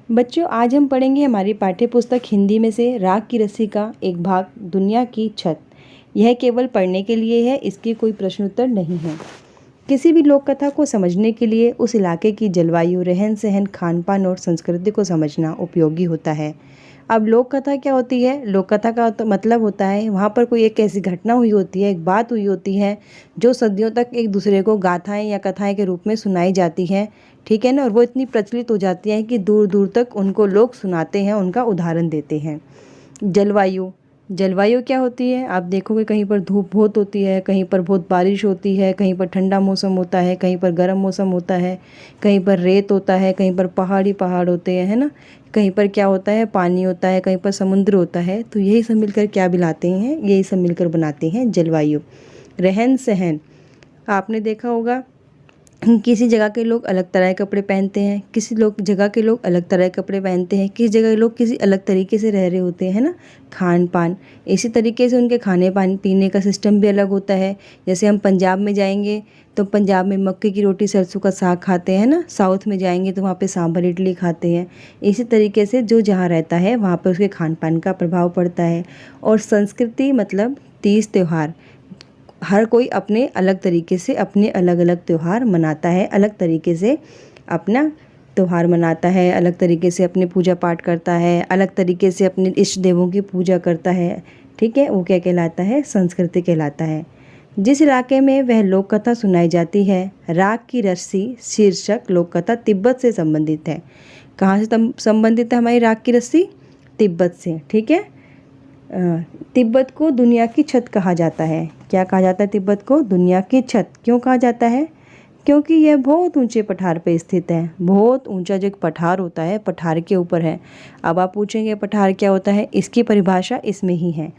बच्चों, आज हम पढ़ेंगे हमारी पाठ्य पुस्तक हिंदी में से राग की रस्सी का एक भाग, दुनिया की छत। यह केवल पढ़ने के लिए है, इसकी कोई प्रश्न उत्तर नहीं है। किसी भी लोक कथा को समझने के लिए उस इलाके की जलवायु, रहन सहन, खान पान और संस्कृति को समझना उपयोगी होता है। अब लोक कथा क्या होती है? लोक कथा का तो मतलब होता है वहाँ पर कोई एक ऐसी घटना हुई होती है, एक बात हुई होती है जो सदियों तक एक दूसरे को गाथाएं या कथाएं के रूप में सुनाई जाती है। ठीक है ना? और वो इतनी प्रचलित हो जाती है कि दूर दूर तक उनको लोग सुनाते हैं, उनका उदाहरण देते हैं। जलवायु, जलवायु क्या होती है? आप देखोगे कहीं पर धूप बहुत होती है, कहीं पर बहुत बारिश होती है, कहीं पर ठंडा मौसम होता है, कहीं पर गर्म मौसम होता है, कहीं पर रेत होता है, कहीं पर पहाड़ होते हैं, है ना? कहीं पर क्या होता है? पानी होता है, कहीं पर समुद्र होता है। तो यही सब मिलकर क्या बनाते हैं? यही सब मिलकर बनाते हैं जलवायु। रहन सहन, आपने देखा होगा किसी जगह के लोग अलग तरह के कपड़े पहनते हैं, किसी लोग जगह के लोग अलग तरह के कपड़े पहनते हैं, किसी जगह के लोग किसी अलग तरीके से रह रहे होते हैं ना। खान पान, इसी तरीके से उनके खाने पान पीने का सिस्टम भी अलग होता है। जैसे हम पंजाब में जाएंगे तो पंजाब में मक्के की रोटी सरसों का साग खाते हैं ना। साउथ में जाएंगे तो वहाँ पे सांभर इडली खाते हैं। इसी तरीके से जो जहाँ रहता है वहाँ पर उसके खान पान का प्रभाव पड़ता है। और संस्कृति मतलब तीज त्यौहार, हर कोई अपने अलग तरीके से अपने अलग अलग त्यौहार मनाता है, अलग तरीके से अपना त्यौहार मनाता है, अलग तरीके से अपने पूजा पाठ करता है, अलग तरीके से अपने इष्ट देवों की पूजा करता है। ठीक है, वो क्या कहलाता है? संस्कृति कहलाता है। जिस इलाके में वह लोक कथा सुनाई जाती है। राग की रस्सी शीर्षक लोक कथा तिब्बत से संबंधित है। कहाँ से संबंधित है हमारी राग की रस्सी? तिब्बत से। ठीक है। तिब्बत को दुनिया की छत कहा जाता है। क्या कहा जाता है तिब्बत को? दुनिया की छत। क्यों कहा जाता है? क्योंकि यह बहुत ऊंचे पठार पर स्थित है। बहुत ऊंचा जो एक पठार होता है, पठार के ऊपर है। अब आप पूछेंगे पठार क्या होता है? इसकी परिभाषा इसमें ही है।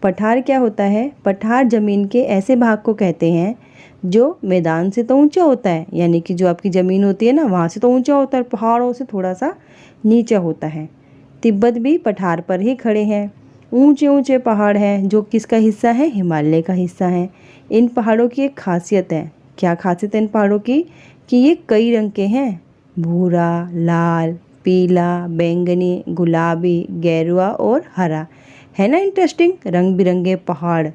पठार क्या होता है? पठार जमीन के ऐसे भाग को कहते हैं जो मैदान से तो ऊंचा होता है, यानी कि जो आपकी ज़मीन होती है ना, वहाँ से तो ऊंचा होता है, पहाड़ों से थोड़ा सा नीचा होता है। तिब्बत भी पठार पर ही खड़े हैं। ऊंचे ऊंचे पहाड़ हैं जो किसका हिस्सा है? हिमालय का हिस्सा है। इन पहाड़ों की एक खासियत है। क्या खासियत है इन पहाड़ों की? कि ये कई रंग के हैं। भूरा, लाल, पीला, बैंगनी, गुलाबी, गेरुआ और हरा। है ना इंटरेस्टिंग? रंग बिरंगे पहाड़।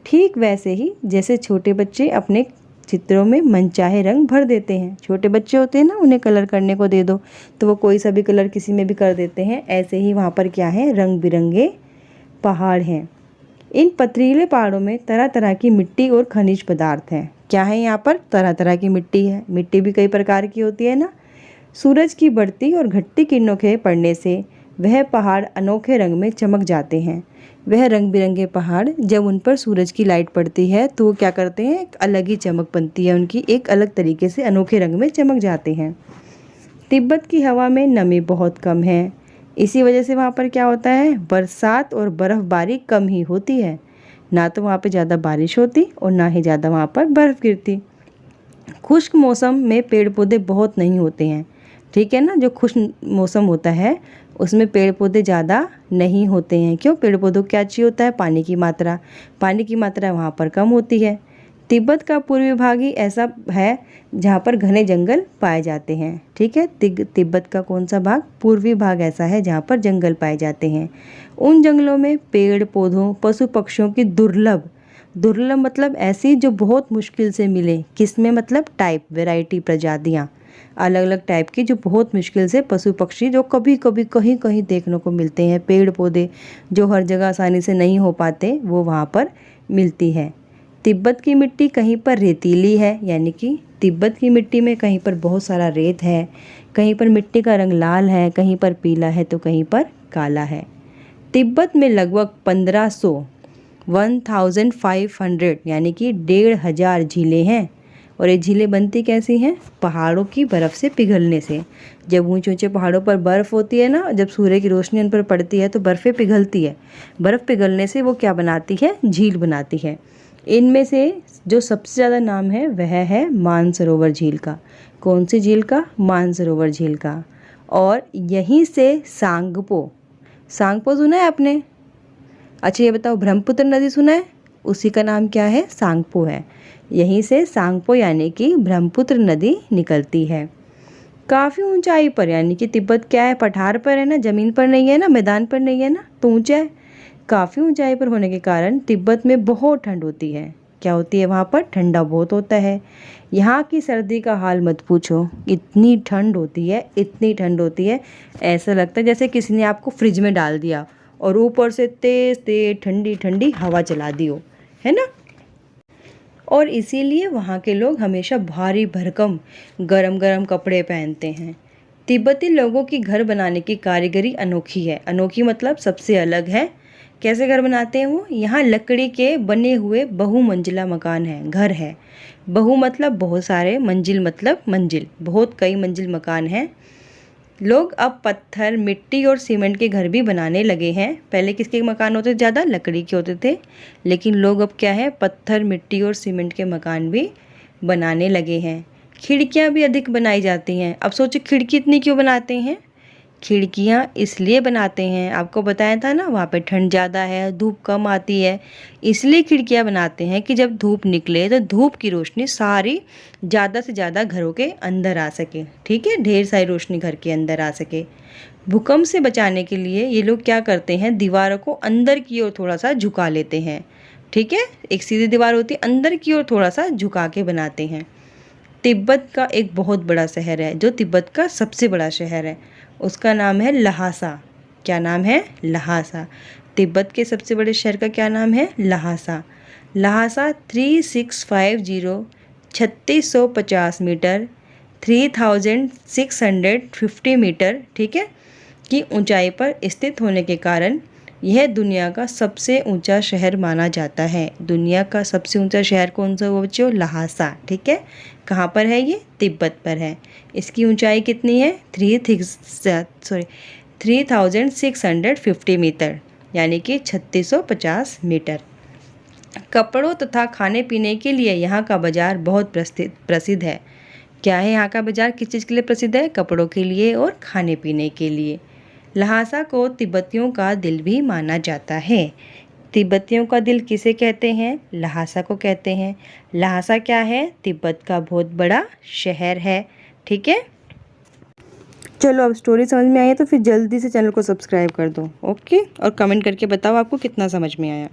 ठीक वैसे ही जैसे छोटे बच्चे अपने चित्रों में मनचाहे रंग भर देते हैं। छोटे बच्चे होते हैं ना, उन्हें कलर करने को दे दो तो वो कोई सा भी कलर किसी में भी कर देते हैं। ऐसे ही वहाँ पर क्या है? रंग बिरंगे पहाड़ हैं। इन पथरीले पहाड़ों में तरह तरह की मिट्टी और खनिज पदार्थ हैं। क्या है यहाँ पर? तरह तरह की मिट्टी है। मिट्टी भी कई प्रकार की होती है ना। सूरज की बढ़ती और घटती किरणों के पड़ने से वह पहाड़ अनोखे रंग में चमक जाते हैं। वह रंग बिरंगे पहाड़ जब उन पर सूरज की लाइट पड़ती है तो वो क्या करते हैं? एक अलग ही चमक बनती है उनकी, एक अलग तरीके से अनोखे रंग में चमक जाते हैं। तिब्बत की हवा में नमी बहुत कम है। इसी वजह से वहाँ पर क्या होता है? बरसात और बर्फ़बारी कम ही होती है। ना तो वहाँ पे ज़्यादा बारिश होती और ना ही ज़्यादा वहाँ पर बर्फ़ गिरती। खुश्क मौसम में पेड़ पौधे बहुत नहीं होते हैं। ठीक है ना? जो खुश्क मौसम होता है उसमें पेड़ पौधे ज़्यादा नहीं होते हैं। क्यों? पेड़ पौधों क्या चाहिए होता है? पानी की मात्रा। पानी की मात्रा वहाँ पर कम होती है। तिब्बत का पूर्वी भाग ही ऐसा है जहाँ पर घने जंगल पाए जाते हैं। ठीक है, तिब्बत का कौन सा भाग? पूर्वी भाग ऐसा है जहाँ पर जंगल पाए जाते हैं। उन जंगलों में पेड़ पौधों, पशु पक्षियों की दुर्लभ, दुर्लभ मतलब ऐसी जो बहुत मुश्किल से मिले। किसमें? मतलब टाइप, वैरायटी, प्रजातियाँ, अलग अलग टाइप की जो बहुत मुश्किल से पशु पक्षी जो कभी कभी कहीं कहीं देखने को मिलते हैं। पेड़ पौधे जो हर जगह आसानी से नहीं हो पाते वो वहाँ पर मिलती है। तिब्बत की मिट्टी कहीं पर रेतीली है, यानी कि तिब्बत की मिट्टी में कहीं पर बहुत सारा रेत है, कहीं पर मिट्टी का रंग लाल है, कहीं पर पीला है तो कहीं पर काला है। तिब्बत में लगभग 1500 यानी कि 1500 झीलें हैं। और ये झीलें बनती कैसी हैं? पहाड़ों की बर्फ़ से पिघलने से। जब ऊंचे ऊंचे पहाड़ों पर बर्फ़ होती है ना, जब सूर्य की रोशनी उन पर पड़ती है तो बर्फ़ें पिघलती है। बर्फ़ पिघलने से वो क्या बनाती है? झील बनाती है। इनमें से जो सबसे ज़्यादा नाम है वह है मानसरोवर झील का। कौन सी झील का? मानसरोवर झील का। और यहीं से सांगपो, सांगपो सुना है आपने? अच्छा ये बताओ, ब्रह्मपुत्र नदी सुना है? उसी का नाम क्या है? सांगपो है। यहीं से सांगपो यानी कि ब्रह्मपुत्र नदी निकलती है। काफ़ी ऊंचाई पर, यानी कि तिब्बत क्या है, पठार पर है ना, ज़मीन पर नहीं है ना, मैदान पर नहीं है ना, तो ऊंचा है। काफ़ी ऊंचाई पर होने के कारण तिब्बत में बहुत ठंड होती है। क्या होती है वहाँ पर? ठंडा बहुत होता है। यहाँ की सर्दी का हाल मत पूछो, इतनी ठंड होती है, इतनी ठंड होती है, ऐसा लगता है जैसे किसी ने आपको फ्रिज में डाल दिया और ऊपर से तेज़ तेज़ ठंडी ठंडी हवा चला दी हो, है ना। और इसीलिए वहाँ के लोग हमेशा भारी भरकम गरम गरम कपड़े पहनते हैं। तिब्बती लोगों की घर बनाने की कारीगरी अनोखी है। अनोखी मतलब सबसे अलग है। कैसे घर बनाते हैं वो? यहाँ लकड़ी के बने हुए बहुमंजिला मकान है, घर है। बहु मतलब बहुत सारे, मंजिल मतलब मंजिल, बहुत कई मंजिल मकान हैं। लोग अब पत्थर, मिट्टी और सीमेंट के घर भी बनाने लगे हैं। पहले किसके मकान होते थे ज़्यादा? लकड़ी के होते थे। लेकिन लोग अब क्या है, पत्थर, मिट्टी और सीमेंट के मकान भी बनाने लगे हैं। खिड़कियाँ भी अधिक बनाई जाती हैं। अब सोचो खिड़की इतनी क्यों बनाते हैं? खिड़कियाँ इसलिए बनाते हैं, आपको बताया था ना, वहाँ पे ठंड ज़्यादा है, धूप कम आती है, इसलिए खिड़कियाँ बनाते हैं कि जब धूप निकले तो धूप की रोशनी सारी ज़्यादा से ज़्यादा घरों के अंदर आ सके। ठीक है, ढेर सारी रोशनी घर के अंदर आ सके। भूकंप से बचाने के लिए ये लोग क्या करते हैं, दीवारों को अंदर की ओर थोड़ा सा झुका लेते हैं। ठीक है, एक सीधी दीवार होती है, अंदर की ओर थोड़ा सा झुका के बनाते हैं। तिब्बत का एक बहुत बड़ा शहर है, जो तिब्बत का सबसे बड़ा शहर है, उसका नाम है लहासा। क्या नाम है? लहासा। तिब्बत के सबसे बड़े शहर का क्या नाम है? लहासा। लहासा 3650 3650 मीटर 3650 मीटर, ठीक है, की ऊंचाई पर स्थित होने के कारण यह दुनिया का सबसे ऊंचा शहर माना जाता है। दुनिया का सबसे ऊंचा शहर कौन सा हुआ बच्चों? लहासा। ठीक है, कहाँ पर है ये? तिब्बत पर है। इसकी ऊंचाई कितनी है? 3650 मीटर, यानी कि 3650 मीटर। कपड़ों तथा खाने पीने के लिए यहाँ का बाजार बहुत प्रसिद्ध है। क्या है यहाँ का बाजार? किस चीज़ के लिए प्रसिद्ध है? कपड़ों के लिए और खाने पीने के लिए। लहासा को तिब्बतियों का दिल भी माना जाता है। तिब्बतियों का दिल किसे कहते हैं? लहासा को कहते हैं। लहासा क्या है? तिब्बत का बहुत बड़ा शहर है। ठीक है, चलो अब स्टोरी समझ में आई है तो फिर जल्दी से चैनल को सब्सक्राइब कर दो। ओके, और कमेंट करके बताओ आपको कितना समझ में आया।